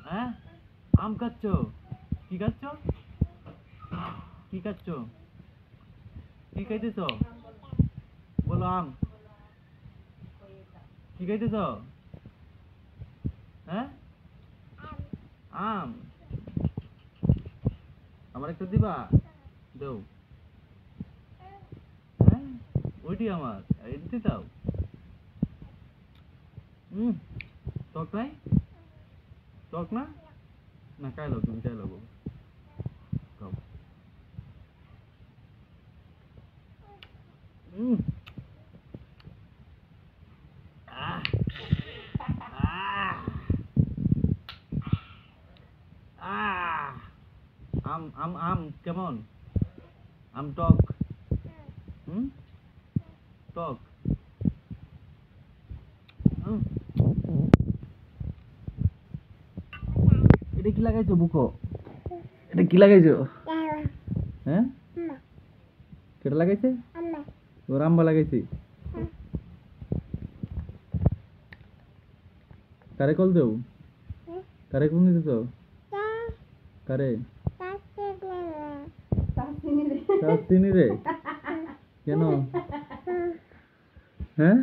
হ্যাঁ আম খাচ্ছ কি খাচ্ছ কি খাচ্ছ কি খাইতেছ বলো আম কি খাইতেছ হ্যাঁ আম আমার একটা দিবা দেও হ্যাঁ ওইটি আমার এদিকে দাও টক নাই টক না না খাই দাও তুমি খাই দাও খাও আহ আহ আহ আম আম আম কেমন আম টক টক এটা কি লাগাইছো বুকো এটা কি লাগাইছো হ্যাঁ কেটা লাগাইছে ওর আম্বা লাগাইছি কারে কল দেও কারে কোন দিতেছ কারে চিনি রে কেন হ্যাঁ